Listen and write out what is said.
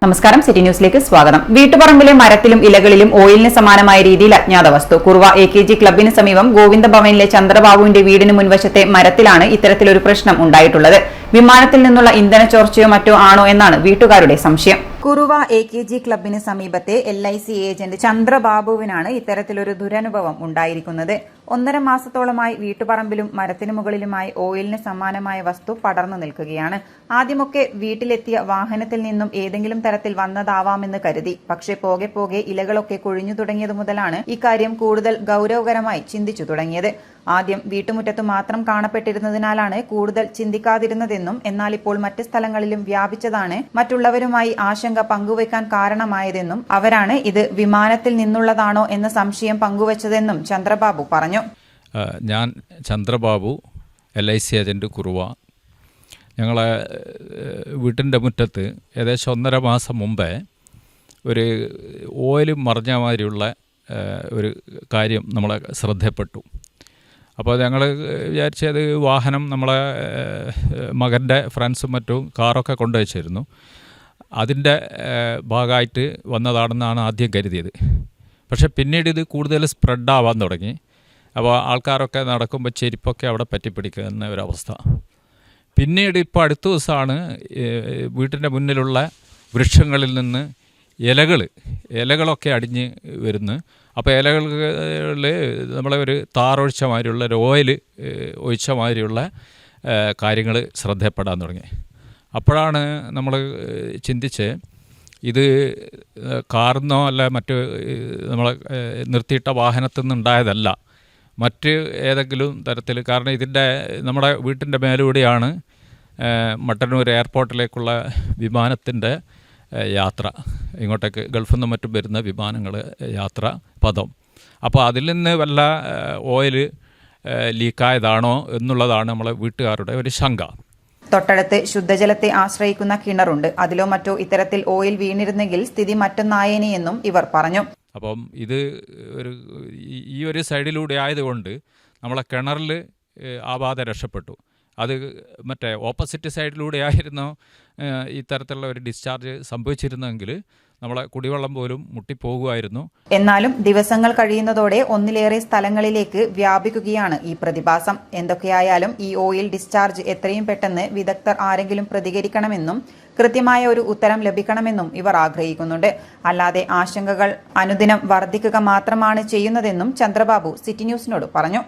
നമസ്കാരം, സിറ്റി ന്യൂസിലേക്ക് സ്വാഗതം. വീട്ടുപറമ്പിലെ മരത്തിലും ഇലകളിലും ഓയിലിന് സമാനമായ രീതിയിൽ അജ്ഞാത വസ്തു. കുറുവ AKG ക്ലബിന് സമീപം ഗോവിന്ദ ഭവനിലെ ചന്ദ്രബാബുവിന്റെ വീടിന് മുൻവശത്തെ മരത്തിലാണ് ഇത്തരത്തിലൊരു പ്രശ്നം ഉണ്ടായിട്ടുള്ളത്. വിമാനത്തിൽ നിന്നുള്ള ഇന്ധന ചോർച്ചയോ മറ്റോ ആണോ എന്നാണ് വീട്ടുകാരുടെ സംശയം. കുറുവ AKG ക്ലബിന് സമീപത്തെ LIC ഏജന്റ് ചന്ദ്രബാബുവിനാണ് ഇത്തരത്തിലൊരു ദുരനുഭവം ഉണ്ടായിരിക്കുന്നത്. 1.5 മാസത്തോളമായി വീട്ടുപറമ്പിലും മരത്തിനു മുകളിലുമായി ഓയിലിന് സമാനമായ വസ്തു പടർന്നു നിൽക്കുകയാണ്. ആദ്യമൊക്കെ വീട്ടിലെത്തിയ വാഹനത്തിൽ നിന്നും ഏതെങ്കിലും തരത്തിൽ വന്നതാവാമെന്ന് കരുതി. പക്ഷേ പോകെ പോകെ ഇലകളൊക്കെ കൊഴിഞ്ഞു തുടങ്ങിയതു മുതലാണ് ഇക്കാര്യം കൂടുതൽ ഗൌരവകരമായി ചിന്തിച്ചു തുടങ്ങിയത്. ആദ്യം വീട്ടുമുറ്റത്ത് മാത്രം കാണപ്പെട്ടിരുന്നതിനാലാണ് കൂടുതൽ ചിന്തിക്കാതിരുന്നതെന്നും എന്നാൽ ഇപ്പോൾ മറ്റ് സ്ഥലങ്ങളിലും വ്യാപിച്ചതാണ് മറ്റുള്ളവരുമായി ആശങ്ക പങ്കുവയ്ക്കാൻ കാരണമായതെന്നും അവരാണ് ഇത് വിമാനത്തിൽ നിന്നുള്ളതാണോ എന്ന സംശയം പങ്കുവച്ചതെന്നും ചന്ദ്രബാബു പറഞ്ഞു. ഞാൻ ചന്ദ്രബാബു, LIC ഏജന്റ് കുറുവ. ഞങ്ങളെ വീട്ടിൻ്റെ മുറ്റത്ത് ഏകദേശം 1.5 മാസം മുമ്പേ ഒരു ഓയിൽ മറിഞ്ഞ മാതിരിയുള്ള ഒരു കാര്യം നമ്മളെ ശ്രദ്ധപ്പെട്ടു. അപ്പോൾ ഞങ്ങൾ വിചാരിച്ചത് വാഹനം നമ്മളെ മകൻ്റെ ഫ്രണ്ട്സും മറ്റും കാറൊക്കെ കൊണ്ടുവച്ചിരുന്നു. അതിൻ്റെ ഭാഗമായിട്ട് വന്നതാണെന്നാണ് ആദ്യം കരുതിയത്. പക്ഷേ പിന്നീട് ഇത് കൂടുതൽ സ്പ്രെഡാവാൻ തുടങ്ങി. അപ്പോൾ ആൾക്കാരൊക്കെ നടക്കുമ്പോൾ ചെരുപ്പൊക്കെ അവിടെ പറ്റിപ്പിടിക്കുന്ന ഒരവസ്ഥ. പിന്നീട് ഇപ്പോൾ അടുത്ത ദിവസമാണ് വീട്ടിൻ്റെ മുന്നിലുള്ള വൃക്ഷങ്ങളിൽ നിന്ന് ഇലകളൊക്കെ അടിഞ്ഞ് വരുന്നു. അപ്പോൾ ഇലകളിൽ നമ്മളെ ഒരു താറൊഴിച്ച മാതിരിയുള്ള ഒരു ഓയിൽ ഒഴിച്ച മാതിരിയുള്ള കാര്യങ്ങൾ ശ്രദ്ധപ്പെടാൻ തുടങ്ങി. അപ്പോഴാണ് നമ്മൾ ചിന്തിച്ച് ഇത് കാറിന്നോ അല്ല മറ്റ് നമ്മളെ നിർത്തിയിട്ട വാഹനത്തിൽ നിന്നുണ്ടായതല്ല, മറ്റ് ഏതെങ്കിലും തരത്തിൽ. കാരണം ഇതിൻ്റെ നമ്മുടെ വീട്ടിൻ്റെ മേലൂടെയാണ് മട്ടന്നൂർ എയർപോർട്ടിലേക്കുള്ള വിമാനത്തിൻ്റെ യാത്ര, ഇങ്ങോട്ടേക്ക് ഗൾഫിൽ നിന്നും മറ്റും വരുന്ന വിമാനങ്ങൾ യാത്ര പദം. അപ്പോൾ അതിൽ നിന്ന് വല്ല ഓയിൽ ലീക്കായതാണോ എന്നുള്ളതാണ് നമ്മളെ വീട്ടുകാരുടെ ഒരു ശങ്ക. തൊട്ടടുത്ത് ശുദ്ധജലത്തെ ആശ്രയിക്കുന്ന കിണറുണ്ട്. അതിലോ മറ്റോ ഇത്തരത്തിൽ ഓയിൽ വീണിരുന്നെങ്കിൽ സ്ഥിതി മറ്റൊന്നായേനെയെന്നും ഇവർ പറഞ്ഞു. അപ്പം ഇത് ഈ ഒരു സൈഡിലൂടെ ആയതുകൊണ്ട് നമ്മളെ കിണറിൽ ആവാതെ രക്ഷപ്പെട്ടു. അത് മറ്റേ ഓപ്പോസിറ്റ് സൈഡിലൂടെ ആയിരുന്നു ഈ തരത്തിലുള്ള ഒരു ഡിസ്ചാർജ് സംഭവിച്ചിരുന്നെങ്കിൽ നമ്മളെ കുടിവെള്ളം പോലും മുട്ടിപ്പോകുമായിരുന്നു. എന്നാലും ദിവസങ്ങൾ കഴിയുന്നതോടെ ഒന്നിലേറെ സ്ഥലങ്ങളിലേക്ക് വ്യാപിക്കുകയാണ് ഈ പ്രതിഭാസം. എന്തൊക്കെയായാലും ഈ ഓയിൽ ഡിസ്ചാർജ് എത്രയും പെട്ടെന്ന് വിദഗ്ധർ ആരെങ്കിലും പ്രതികരിക്കണമെന്നും കൃത്യമായ ഒരു ഉത്തരം ലഭിക്കണമെന്നും ഇവർ ആഗ്രഹിക്കുന്നുണ്ട്. അല്ലാതെ ആശങ്കകൾ അനുദിനം വർദ്ധിക്കുക മാത്രമാണ് ചെയ്യുന്നതെന്നും ചന്ദ്രബാബു സിറ്റി ന്യൂസിനോട് പറഞ്ഞു.